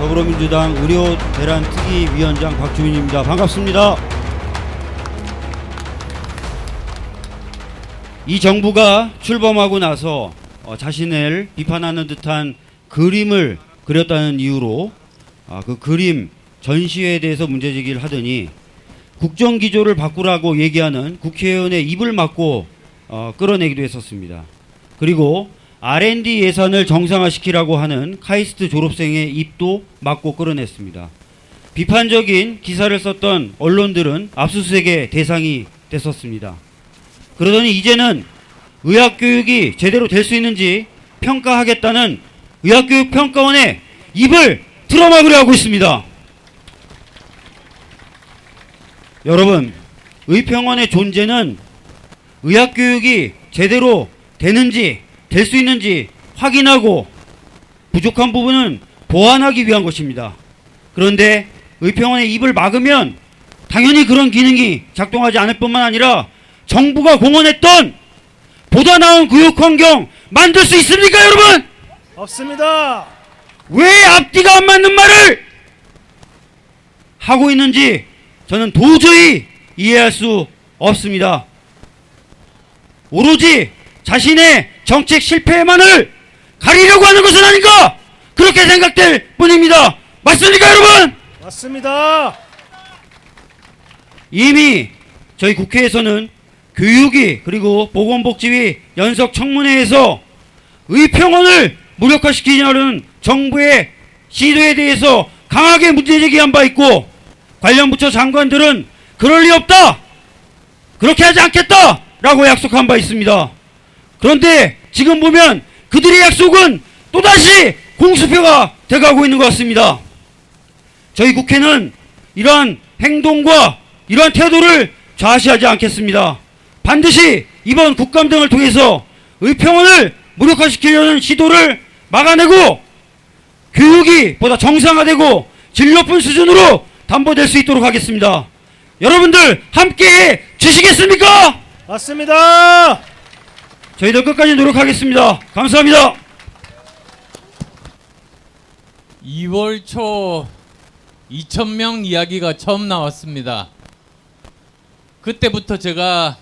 더불어민주당 의료대란특위위원장 박주민입니다. 반갑습니다. 이 정부가 출범하고 나서 자신을 비판하는 듯한 그림을 그렸다는 이유로 그 그림 전시회에 대해서 문제제기를 하더니 국정기조를 바꾸라고 얘기하는 국회의원의 입을 막고 끌어내기도 했었습니다. 그리고 R&D 예산을 정상화시키라고 하는 카이스트 졸업생의 입도 막고 끌어냈습니다. 비판적인 기사를 썼던 언론들은 압수수색의 대상이 됐었습니다. 그러더니 이제는 의학교육이 제대로 될 수 있는지 평가하겠다는 의학교육평가원의 입을 틀어막으려 하고 있습니다. 여러분, 의평원의 존재는 의학교육이 제대로 되는지 될 수 있는지 확인하고 부족한 부분은 보완하기 위한 것입니다. 그런데 의평원의 입을 막으면 당연히 그런 기능이 작동하지 않을 뿐만 아니라 정부가 공언했던 보다 나은 교육환경 만들 수 있습니까, 여러분? 없습니다. 왜 앞뒤가 안 맞는 말을 하고 있는지 저는 도저히 이해할 수 없습니다. 오로지 자신의 정책 실패만을 가리려고 하는 것은 아닌가, 그렇게 생각될 뿐입니다. 맞습니까, 여러분? 맞습니다. 이미 저희 국회에서는 교육위 그리고 보건복지위 연석청문회에서 의평원을 무력화시키려는 정부의 시도에 대해서 강하게 문제제기한 바 있고, 관련 부처 장관들은 그럴 리 없다, 그렇게 하지 않겠다 라고 약속한 바 있습니다. 그런데 지금 보면 그들의 약속은 또다시 공수표가 돼가고 있는 것 같습니다. 저희 국회는 이러한 행동과 이러한 태도를 좌시하지 않겠습니다. 반드시 이번 국감등을 통해서 의평원을 무력화시키려는 시도를 막아내고 교육이 보다 정상화되고 질 높은 수준으로 담보될 수 있도록 하겠습니다. 여러분들 함께해 주시겠습니까? 맞습니다. 저희들 끝까지 노력하겠습니다. 감사합니다. 2월 초 2,000명 이야기가 처음 나왔습니다. 그때부터 제가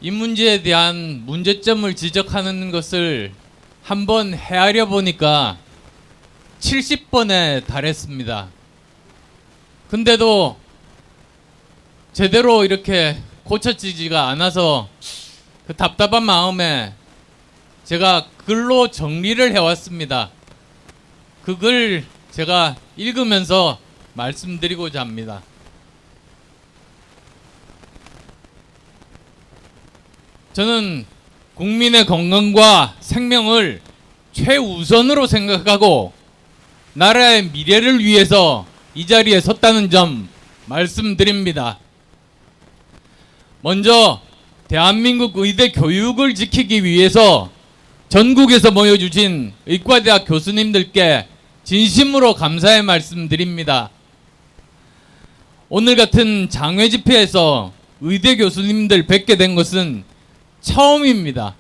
이 문제에 대한 문제점을 지적하는 것을 한번 헤아려 보니까 70번에 달했습니다. 근데도 제대로 이렇게 고쳐지지가 않아서 그 답답한 마음에 제가 글로 정리를 해왔습니다. 그 글 제가 읽으면서 말씀드리고자 합니다. 저는 국민의 건강과 생명을 최우선으로 생각하고 나라의 미래를 위해서 이 자리에 섰다는 점 말씀드립니다. 먼저 대한민국 의대 교육을 지키기 위해서 전국에서 모여주신 의과대학 교수님들께 진심으로 감사의 말씀드립니다. 오늘 같은 장외 집회에서 의대 교수님들 뵙게 된 것은 처음입니다.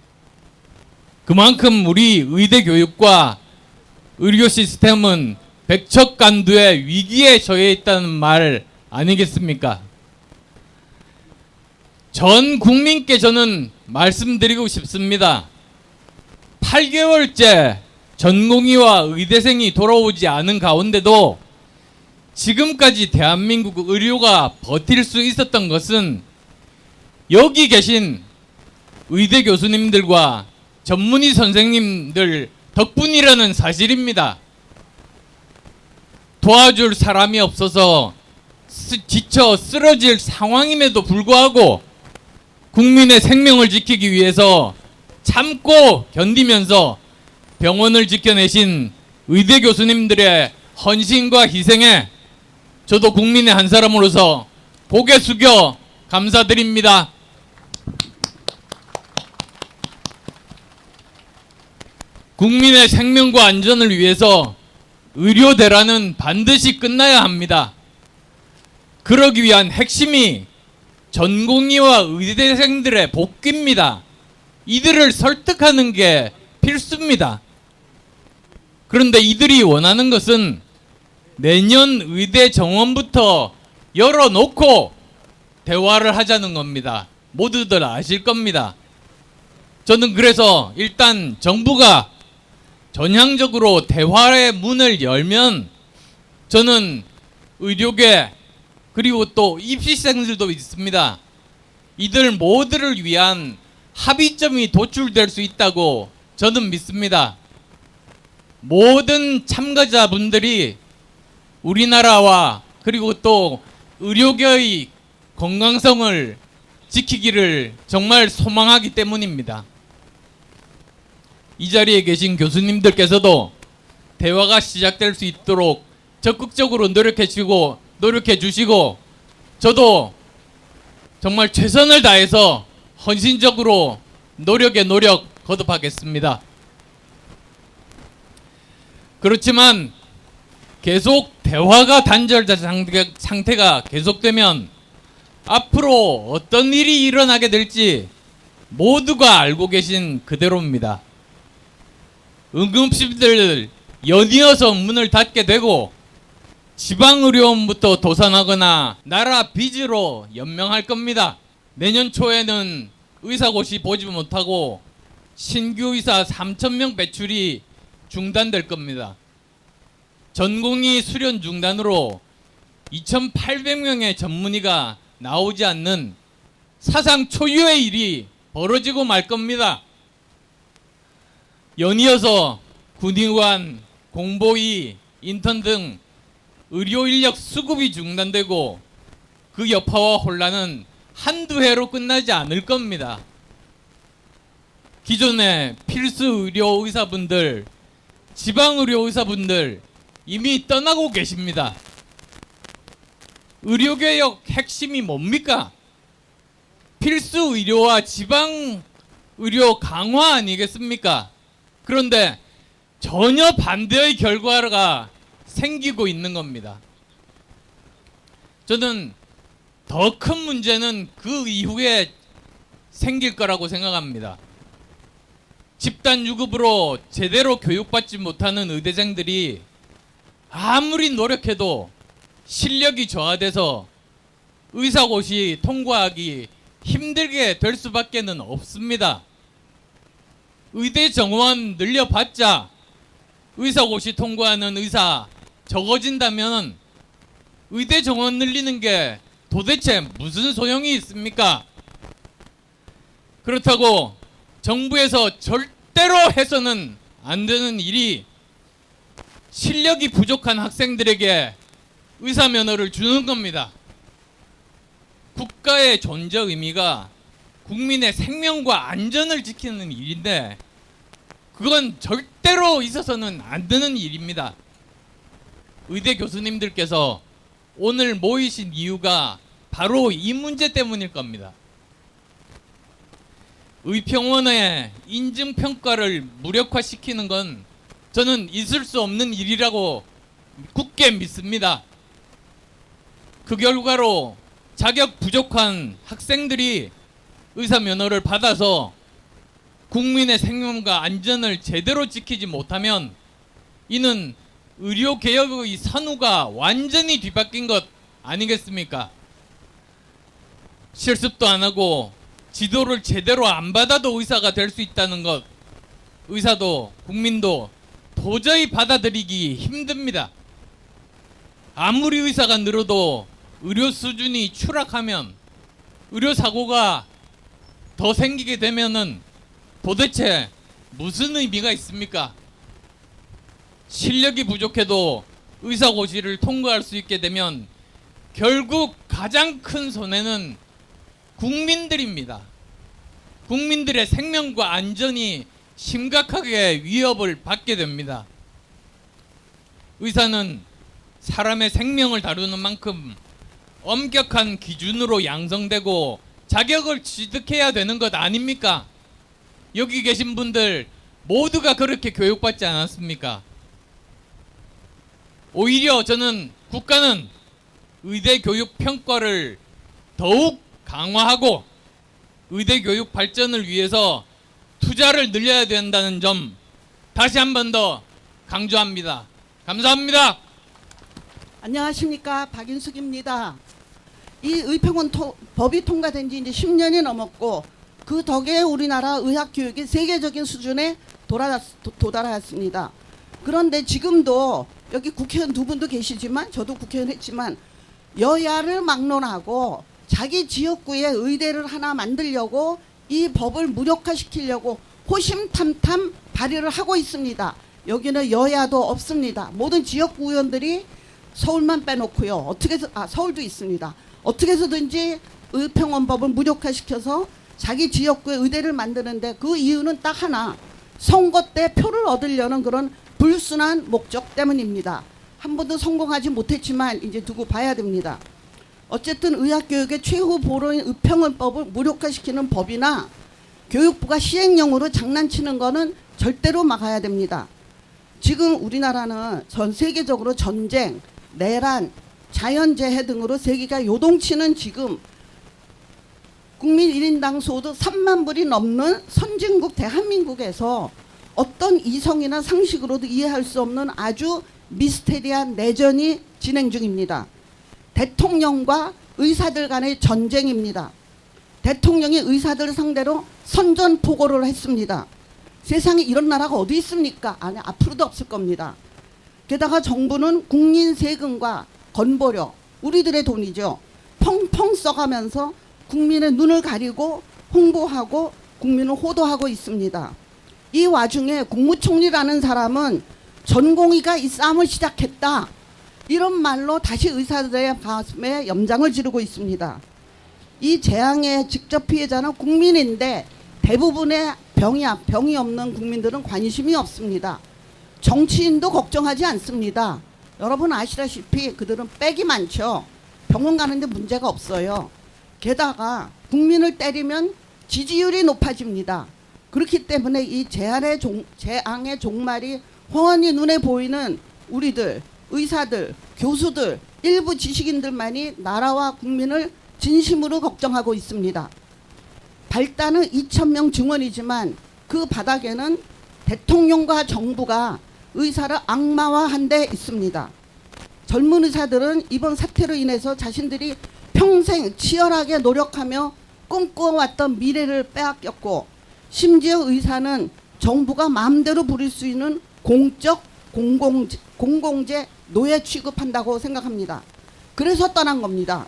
그만큼 우리 의대 교육과 의료 시스템은 백척간두의 위기에 처해 있다는 말 아니겠습니까? 전 국민께 저는 말씀드리고 싶습니다. 8개월째 전공의와 의대생이 돌아오지 않은 가운데도 지금까지 대한민국 의료가 버틸 수 있었던 것은 여기 계신 의대 교수님들과 전문의 선생님들 덕분이라는 사실입니다. 도와줄 사람이 없어서 지쳐 쓰러질 상황임에도 불구하고 국민의 생명을 지키기 위해서 참고 견디면서 병원을 지켜내신 의대 교수님들의 헌신과 희생에 저도 국민의 한 사람으로서 고개 숙여 감사드립니다. 국민의 생명과 안전을 위해서 의료 대란은 반드시 끝나야 합니다. 그러기 위한 핵심이 전공의와 의대생들의 복귀입니다. 이들을 설득하는 게 필수입니다. 그런데 이들이 원하는 것은 내년 의대 정원부터 열어놓고 대화를 하자는 겁니다. 모두들 아실 겁니다. 저는 그래서 일단 정부가 전향적으로 대화의 문을 열면 저는 의료계 그리고 또 입시생들도 있습니다. 이들 모두를 위한 합의점이 도출될 수 있다고 저는 믿습니다. 모든 참가자분들이 우리나라와 그리고 또 의료계의 건강성을 지키기를 정말 소망하기 때문입니다. 이 자리에 계신 교수님들께서도 대화가 시작될 수 있도록 적극적으로 노력해 주시고 저도 정말 최선을 다해서 헌신적으로 노력에 노력 거듭하겠습니다. 그렇지만 계속 대화가 단절된 상태가 계속되면 앞으로 어떤 일이 일어나게 될지 모두가 알고 계신 그대로입니다. 응급실들 연이어서 문을 닫게 되고 지방의료원부터 도산하거나 나라 빚으로 연명할 겁니다. 내년 초에는 의사고시 보지 못하고 신규 의사 3,000명 배출이 중단될 겁니다. 전공의 수련 중단으로 2,800명의 전문의가 나오지 않는 사상 초유의 일이 벌어지고 말 겁니다. 연이어서 군의관, 공보의, 인턴 등 의료 인력 수급이 중단되고 그 여파와 혼란은 한두 해로 끝나지 않을 겁니다. 기존의 필수 의료 의사분들, 지방 의료 의사분들 이미 떠나고 계십니다. 의료개혁 핵심이 뭡니까? 필수 의료와 지방 의료 강화 아니겠습니까? 그런데 전혀 반대의 결과가 생기고 있는 겁니다. 저는 더 큰 문제는 그 이후에 생길 거라고 생각합니다. 집단 유급으로 제대로 교육받지 못하는 의대생들이 아무리 노력해도 실력이 저하돼서 의사고시 통과하기 힘들게 될 수밖에는 없습니다. 의대 정원 늘려봤자 의사고시 통과하는 의사 적어진다면 의대 정원 늘리는 게 도대체 무슨 소용이 있습니까? 그렇다고 정부에서 절대로 해서는 안 되는 일이 실력이 부족한 학생들에게 의사 면허를 주는 겁니다. 국가의 존재 의미가 국민의 생명과 안전을 지키는 일인데 그건 절대로 있어서는 안 되는 일입니다. 의대 교수님들께서 오늘 모이신 이유가 바로 이 문제 때문일 겁니다. 의평원의 인증평가를 무력화시키는 건 저는 있을 수 없는 일이라고 굳게 믿습니다. 그 결과로 자격 부족한 학생들이 의사 면허를 받아서 국민의 생명과 안전을 제대로 지키지 못하면 이는 의료개혁의 선우가 완전히 뒤바뀐 것 아니겠습니까? 실습도 안 하고 지도를 제대로 안 받아도 의사가 될 수 있다는 것, 의사도 국민도 도저히 받아들이기 힘듭니다. 아무리 의사가 늘어도 의료 수준이 추락하면 의료사고가 더 생기게 되면은 도대체 무슨 의미가 있습니까? 실력이 부족해도 의사고시를 통과할 수 있게 되면 결국 가장 큰 손해는 국민들입니다. 국민들의 생명과 안전이 심각하게 위협을 받게 됩니다. 의사는 사람의 생명을 다루는 만큼 엄격한 기준으로 양성되고 자격을 취득해야 되는 것 아닙니까? 여기 계신 분들 모두가 그렇게 교육받지 않았습니까? 오히려 저는 국가는 의대 교육 평가를 더욱 강화하고 의대 교육 발전을 위해서 투자를 늘려야 된다는 점 다시 한 번 더 강조합니다. 감사합니다. 안녕하십니까, 박인숙입니다. 이 의평원 법이 통과된 지 이제 10년이 넘었고 그 덕에 우리나라 의학 교육이 세계적인 수준에 도달하였습니다. 그런데 지금도 여기 국회의원 두 분도 계시지만 저도 국회의원 했지만 여야를 막론하고 자기 지역구에 의대를 하나 만들려고 이 법을 무력화시키려고 호심탐탐 발의를 하고 있습니다. 여기는 여야도 없습니다. 모든 지역구 의원들이 서울만 빼놓고요. 서울도 있습니다. 어떻게 해서든지 의평원법을 무력화시켜서 자기 지역구에 의대를 만드는데 그 이유는 딱 하나, 선거 때 표를 얻으려는 그런 불순한 목적 때문입니다. 한 번도 성공하지 못했지만 이제 두고 봐야 됩니다. 어쨌든 의학교육의 최후 보루인 의평원법을 무력화시키는 법이나 교육부가 시행령으로 장난치는 거는 절대로 막아야 됩니다. 지금 우리나라는 전 세계적으로 전쟁, 내란, 자연재해 등으로 세계가 요동치는 지금 국민 1인당 소득 3만 불이 넘는 선진국 대한민국에서 어떤 이성이나 상식으로도 이해할 수 없는 아주 미스테리한 내전이 진행 중입니다. 대통령과 의사들 간의 전쟁입니다. 대통령이 의사들을 상대로 선전포고를 했습니다. 세상에 이런 나라가 어디 있습니까? 아니, 앞으로도 없을 겁니다. 게다가 정부는 국민 세금과 건보료, 우리들의 돈이죠. 펑펑 써가면서 국민의 눈을 가리고 홍보하고 국민을 호도하고 있습니다. 이 와중에 국무총리라는 사람은 전공의가 이 싸움을 시작했다, 이런 말로 다시 의사들의 가슴에 염장을 지르고 있습니다. 이 재앙의 직접 피해자는 국민인데 대부분의 병이 없는 국민들은 관심이 없습니다. 정치인도 걱정하지 않습니다. 여러분 아시다시피 그들은 빽이 많죠. 병원 가는데 문제가 없어요. 게다가 국민을 때리면 지지율이 높아집니다. 그렇기 때문에 이 재앙의 종말이 훤히 눈에 보이는 우리들, 의사들, 교수들, 일부 지식인들만이 나라와 국민을 진심으로 걱정하고 있습니다. 발단은 2,000명 증원이지만 그 바닥에는 대통령과 정부가 의사를 악마화한 데 있습니다. 젊은 의사들은 이번 사태로 인해서 자신들이 평생 치열하게 노력하며 꿈꿔왔던 미래를 빼앗겼고, 심지어 의사는 정부가 마음대로 부릴 수 있는 공적 공공재 노예 취급한다고 생각합니다. 그래서 떠난 겁니다.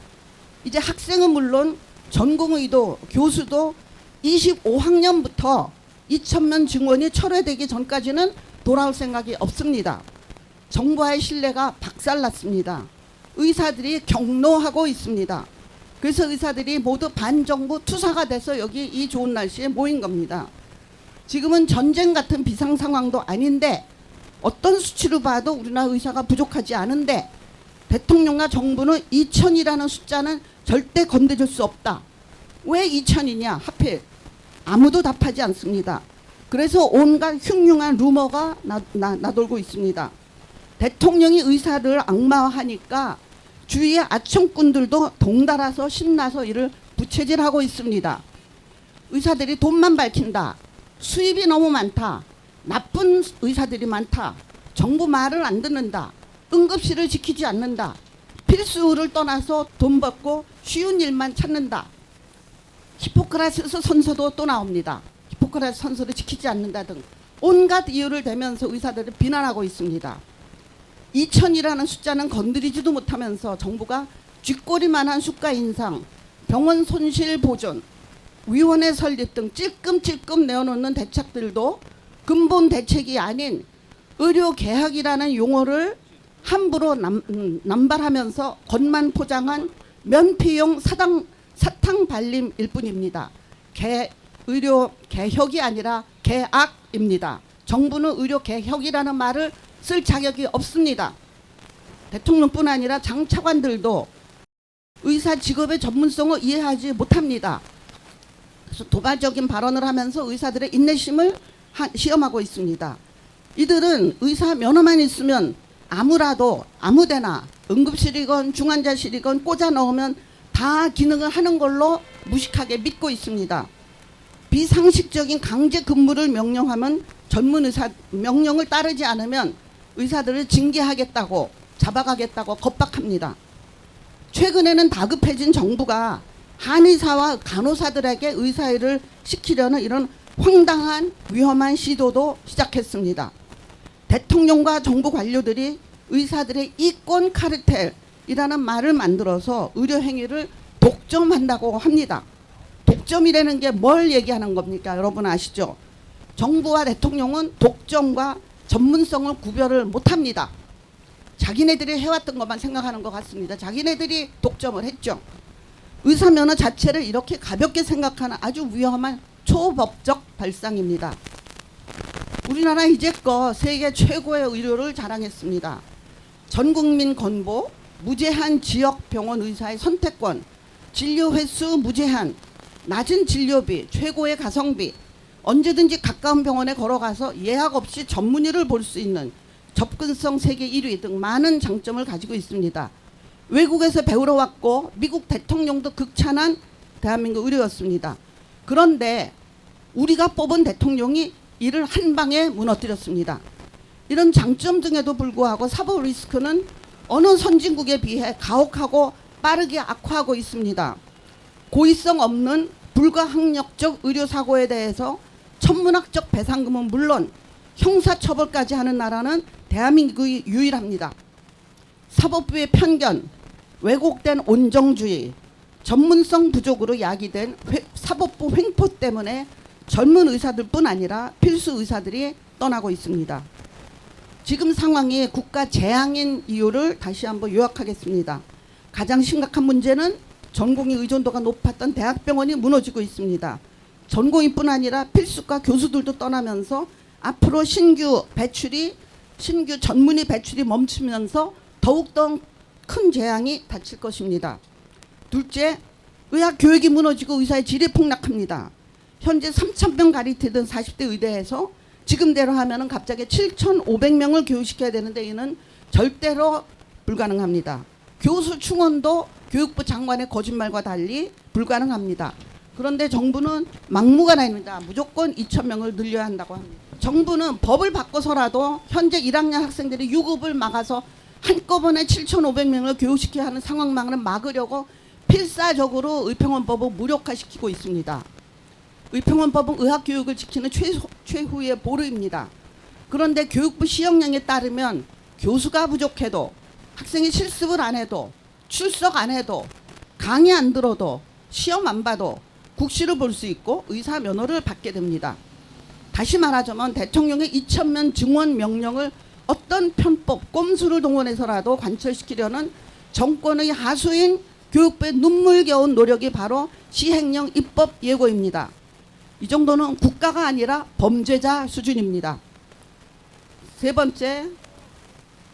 이제 학생은 물론 전공의도 교수도 25학년부터 2,000명 증원이 철회되기 전까지는 돌아올 생각이 없습니다. 정부와의 신뢰가 박살났습니다. 의사들이 경로하고 있습니다. 그래서 의사들이 모두 반정부 투사가 돼서 여기 이 좋은 날씨에 모인 겁니다. 지금은 전쟁 같은 비상 상황도 아닌데 어떤 수치로 봐도 우리나라 의사가 부족하지 않은데 대통령과 정부는 2,000이라는 숫자는 절대 건드릴 수 없다. 왜 2,000이냐 하필 아무도 답하지 않습니다. 그래서 온갖 흉흉한 루머가 나돌고 있습니다. 대통령이 의사를 악마화하니까 주위의 아청꾼들도 동달아서 신나서 이를 부채질하고 있습니다. 의사들이 돈만 밝힌다, 수입이 너무 많다, 나쁜 의사들이 많다, 정부 말을 안 듣는다, 응급실을 지키지 않는다, 필수를 떠나서 돈 받고 쉬운 일만 찾는다, 히포크라테스 선서도 또 나옵니다. 히포크라테스 선서를 지키지 않는다 등 온갖 이유를 대면서 의사들을 비난하고 있습니다. 2,000이라는 숫자는 건드리지도 못하면서 정부가 쥐꼬리만한 수가 인상, 병원 손실 보존, 위원회 설립 등 찔끔찔끔 내어놓는 대책들도 근본 대책이 아닌 의료개혁이라는 용어를 함부로 남발하면서 겉만 포장한 면피용 사탕 발림일 뿐입니다. 의료개혁이 아니라 개악입니다. 정부는 의료개혁이라는 말을 쓸 자격이 없습니다. 대통령뿐 아니라 장차관들도 의사 직업의 전문성을 이해하지 못합니다. 그래서 도발적인 발언을 하면서 의사들의 인내심을 시험하고 있습니다. 이들은 의사 면허만 있으면 아무데나 응급실이건 중환자실이건 꽂아 넣으면 다 기능을 하는 걸로 무식하게 믿고 있습니다. 비상식적인 강제 근무를 명령하면 전문 의사 명령을 따르지 않으면 의사들을 징계하겠다고 잡아가겠다고 겁박합니다. 최근에는 다급해진 정부가 한의사와 간호사들에게 의사일을 시키려는 이런 황당한 위험한 시도도 시작했습니다. 대통령과 정부 관료들이 의사들의 이권 카르텔이라는 말을 만들어서 의료 행위를 독점한다고 합니다. 독점이라는 게 뭘 얘기하는 겁니까? 여러분 아시죠? 정부와 대통령은 독점과 전문성을 구별을 못합니다. 자기네들이 해왔던 것만 생각하는 것 같습니다. 자기네들이 독점을 했죠. 의사 면허 자체를 이렇게 가볍게 생각하는 아주 위험한 초법적 발상입니다. 우리나라 이제껏 세계 최고의 의료를 자랑했습니다. 전국민 건보, 무제한 지역 병원 의사의 선택권, 진료 횟수 무제한, 낮은 진료비, 최고의 가성비, 언제든지 가까운 병원에 걸어가서 예약 없이 전문의를 볼 수 있는 접근성 세계 1위 등 많은 장점을 가지고 있습니다. 외국에서 배우러 왔고 미국 대통령도 극찬한 대한민국 의료였습니다. 그런데 우리가 뽑은 대통령이 이를 한 방에 무너뜨렸습니다. 이런 장점 등에도 불구하고 사법 리스크는 어느 선진국에 비해 가혹하고 빠르게 악화하고 있습니다. 고의성 없는 불가항력적 의료사고에 대해서 천문학적 배상금은 물론 형사처벌까지 하는 나라는 대한민국이 유일합니다. 사법부의 편견, 왜곡된 온정주의, 전문성 부족으로 야기된 사법부 횡포 때문에 젊은 의사들뿐 아니라 필수 의사들이 떠나고 있습니다. 지금 상황이 국가 재앙인 이유를 다시 한번 요약하겠습니다. 가장 심각한 문제는 전공의 의존도가 높았던 대학병원이 무너지고 있습니다. 전공의뿐 아니라 필수과 교수들도 떠나면서 앞으로 신규 전문의 배출이 멈추면서 더욱더 큰 재앙이 닥칠 것입니다. 둘째, 의학 교육이 무너지고 의사의 질이 폭락합니다. 현재 3,000명 가리키던 40대 의대에서 지금대로 하면은 갑자기 7,500명을 교육시켜야 되는데 이는 절대로 불가능합니다. 교수 충원도 교육부 장관의 거짓말과 달리 불가능합니다. 그런데 정부는 막무가내입니다. 무조건 2,000명을 늘려야 한다고 합니다. 정부는 법을 바꿔서라도 현재 1학년 학생들이 유급을 막아서 한꺼번에 7,500명을 교육시켜야 하는 상황만을 막으려고 필사적으로 의평원법을 무력화시키고 있습니다. 의평원법은 의학교육을 지키는 최후의 보루입니다. 그런데 교육부 시행령에 따르면 교수가 부족해도 학생이 실습을 안 해도 출석 안 해도 강의 안 들어도 시험 안 봐도 국시를 볼 수 있고 의사 면허를 받게 됩니다. 다시 말하자면 대통령의 2,000명 증원 명령을 어떤 편법, 꼼수를 동원해서라도 관철시키려는 정권의 하수인 교육부의 눈물겨운 노력이 바로 시행령 입법 예고입니다. 이 정도는 국가가 아니라 범죄자 수준입니다. 세 번째,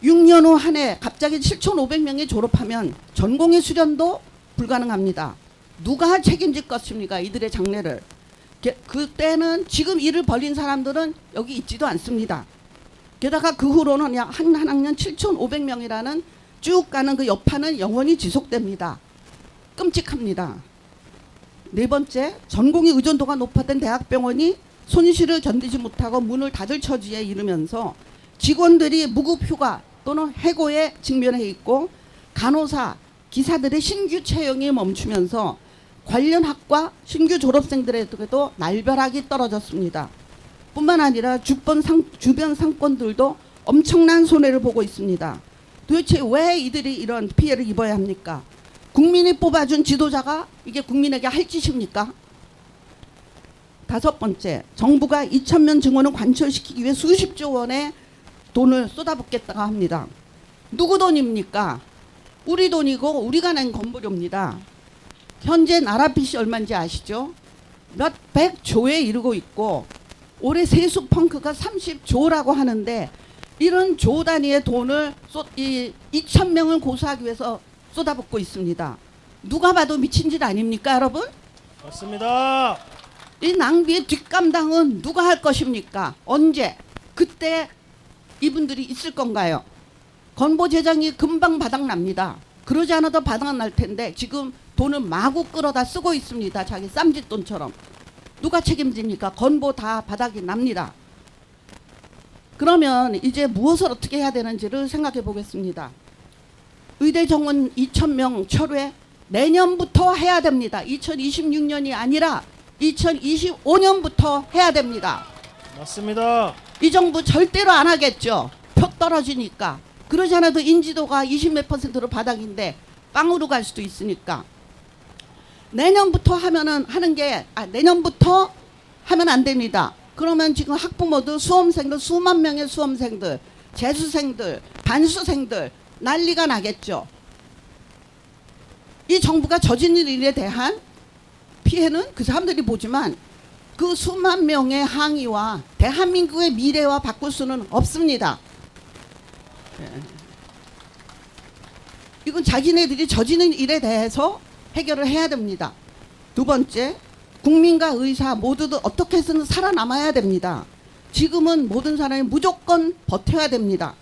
6년 후 한 해 갑자기 7,500명이 졸업하면 전공의 수련도 불가능합니다. 누가 책임질 것입니까? 이들의 장래를. 그때는 지금 일을 벌인 사람들은 여기 있지도 않습니다. 게다가 그 후로는 약 한 학년 7,500명이라는 쭉 가는 그 여파는 영원히 지속됩니다. 끔찍합니다. 네 번째, 전공의 의존도가 높았던 대학병원이 손실을 견디지 못하고 문을 닫을 처지에 이르면서 직원들이 무급휴가 또는 해고에 직면해 있고 간호사, 기사들의 신규 채용이 멈추면서 관련 학과 신규 졸업생들에게도 날벼락이 떨어졌습니다. 뿐만 아니라 주변 상권들도 엄청난 손해를 보고 있습니다. 도대체 왜 이들이 이런 피해를 입어야 합니까? 국민이 뽑아준 지도자가 이게 국민에게 할 짓입니까? 다섯 번째, 정부가 2,000명 증원을 관철시키기 위해 수십조 원의 돈을 쏟아붓겠다고 합니다. 누구 돈입니까? 우리 돈이고 우리가 낸 건보료입니다. 현재 나라 빚이 얼마인지 아시죠? 몇백 조에 이르고 있고 올해 세수 펑크가 30조라고 하는데 이런 조 단위의 돈을 2,000명을 고소하기 위해서 쏟아붓고 있습니다. 누가 봐도 미친 짓 아닙니까, 여러분? 맞습니다. 이 낭비의 뒷감당은 누가 할 것입니까? 언제? 그때 이분들이 있을 건가요? 건보 재정이 금방 바닥납니다. 그러지 않아도 바닥날 텐데 지금 돈을 마구 끌어다 쓰고 있습니다. 자기 쌈짓돈처럼. 누가 책임집니까? 건보 다 바닥이 납니다. 그러면 이제 무엇을 어떻게 해야 되는지를 생각해 보겠습니다. 의대 정원 2,000명 철회 내년부터 해야 됩니다. 2026년이 아니라 2025년부터 해야 됩니다. 맞습니다. 이 정부 절대로 안 하겠죠. 표 떨어지니까. 그러지 않아도 인지도가 20몇 %로 바닥인데 빵으로 갈 수도 있으니까. 내년부터 내년부터 하면 안 됩니다. 그러면 지금 학부모들, 수험생들, 수만 명의 수험생들, 재수생들, 반수생들 난리가 나겠죠. 이 정부가 저지른 일에 대한 피해는 그 사람들이 보지만 그 수만 명의 항의와 대한민국의 미래와 바꿀 수는 없습니다. 이건 자기네들이 저지른 일에 대해서 해결을 해야 됩니다. 두 번째, 국민과 의사 모두도 어떻게 해서는 살아남아야 됩니다. 지금은 모든 사람이 무조건 버텨야 됩니다.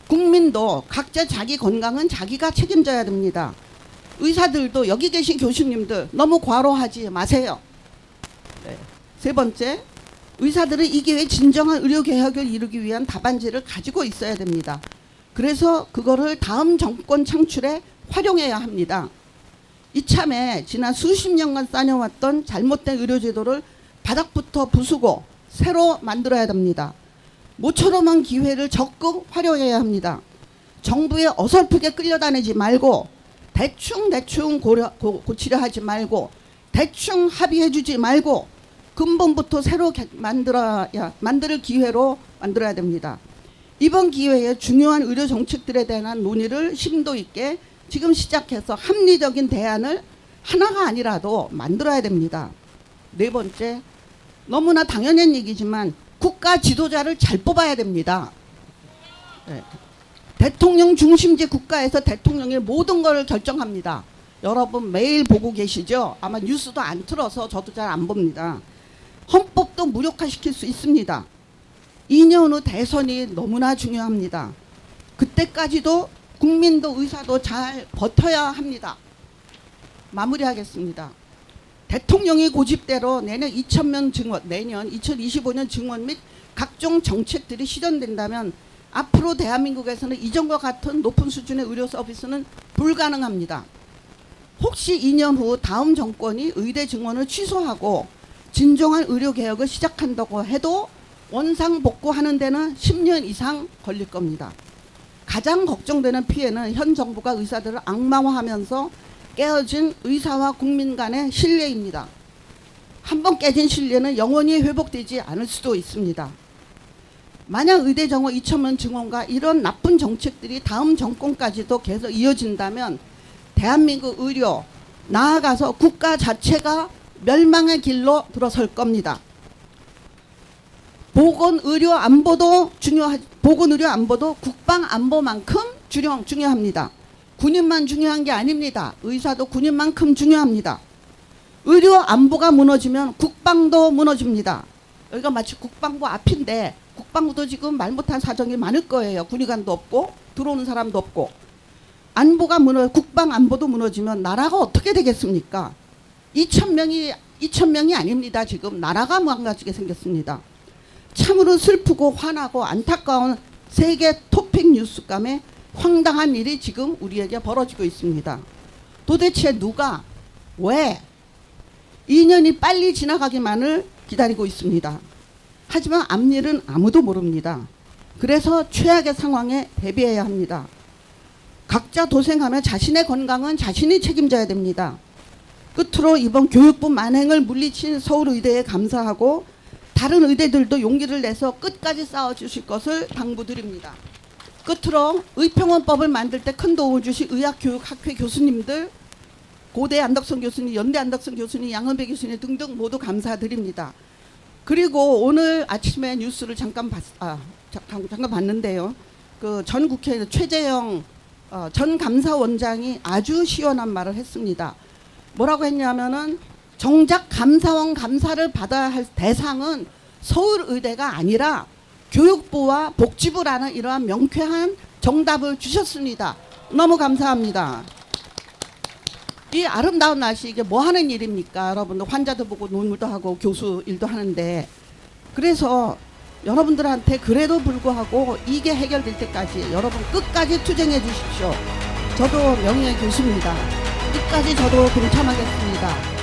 국민도 각자 자기 건강은 자기가 책임져야 됩니다. 의사들도 여기 계신 교수님들 너무 과로하지 마세요. 네. 세 번째, 의사들은 이 기회에 진정한 의료개혁을 이루기 위한 답안지를 가지고 있어야 됩니다. 그래서 그거를 다음 정권 창출에 활용해야 합니다. 이참에 지난 수십 년간 쌓여왔던 잘못된 의료제도를 바닥부터 부수고 새로 만들어야 됩니다. 모처럼한 기회를 적극 활용해야 합니다. 정부에 어설프게 끌려다니지 말고 대충 고치려 하지 말고 대충 합의해주지 말고 근본부터 새로 만들 기회로 만들어야 됩니다. 이번 기회에 중요한 의료 정책들에 대한 논의를 심도 있게 지금 시작해서 합리적인 대안을 하나가 아니라도 만들어야 됩니다. 네 번째, 너무나 당연한 얘기지만 국가 지도자를 잘 뽑아야 됩니다. 네. 대통령 중심제 국가에서 대통령이 모든 걸 결정합니다. 여러분 매일 보고 계시죠? 아마 뉴스도 안 틀어서 저도 잘 안 봅니다. 헌법도 무력화시킬 수 있습니다. 2년 후 대선이 너무나 중요합니다. 그때까지도 국민도 의사도 잘 버텨야 합니다. 마무리하겠습니다. 대통령의 고집대로 내년 2025년 증원 및 각종 정책들이 실현된다면 앞으로 대한민국에서는 이전과 같은 높은 수준의 의료 서비스는 불가능합니다. 혹시 2년 후 다음 정권이 의대 증원을 취소하고 진정한 의료 개혁을 시작한다고 해도 원상복구하는 데는 10년 이상 걸릴 겁니다. 가장 걱정되는 피해는 현 정부가 의사들을 악마화하면서 깨어진 의사와 국민 간의 신뢰입니다. 한번 깨진 신뢰는 영원히 회복되지 않을 수도 있습니다. 만약 의대 정원 2,000명 증원과 이런 나쁜 정책들이 다음 정권까지도 계속 이어진다면 대한민국 의료, 나아가서 국가 자체가 멸망의 길로 들어설 겁니다. 보건의료 안보도 국방 안보만큼 중요합니다. 군인만 중요한 게 아닙니다. 의사도 군인만큼 중요합니다. 의료 안보가 무너지면 국방도 무너집니다. 여기가 마치 국방부 앞인데 국방부도 지금 말 못한 사정이 많을 거예요. 군의관도 없고 들어오는 사람도 없고. 국방 안보도 무너지면 나라가 어떻게 되겠습니까? 2,000명이 아닙니다. 지금 나라가 망가지게 생겼습니다. 참으로 슬프고 화나고 안타까운 세계 토픽 뉴스감에 황당한 일이 지금 우리에게 벌어지고 있습니다. 도대체 누가 왜 2년이 빨리 지나가기만을 기다리고 있습니다. 하지만 앞일은 아무도 모릅니다. 그래서 최악의 상황에 대비해야 합니다. 각자 도생하며 자신의 건강은 자신이 책임져야 됩니다. 끝으로 이번 교육부 만행을 물리친 서울의대에 감사하고 다른 의대들도 용기를 내서 끝까지 싸워주실 것을 당부드립니다. 끝으로 의평원법을 만들 때 큰 도움을 주신 의학교육학회 교수님들, 고대 안덕선 교수님, 연대 안덕선 교수님, 양은배 교수님 등등 모두 감사드립니다. 그리고 오늘 아침에 뉴스를 잠깐 봤는데요. 그 전 국회의원 최재형 전 감사원장이 아주 시원한 말을 했습니다. 뭐라고 했냐면은 정작 감사원 감사를 받아야 할 대상은 서울의대가 아니라 교육부와 복지부라는 이러한 명쾌한 정답을 주셨습니다. 너무 감사합니다. 이 아름다운 날씨 이게 뭐 하는 일입니까? 여러분들 환자도 보고 논문도 하고 교수 일도 하는데 그래서 여러분들한테 그래도 불구하고 이게 해결될 때까지 여러분 끝까지 투쟁해 주십시오. 저도 명예의 교수입니다. 끝까지 저도 동참하겠습니다.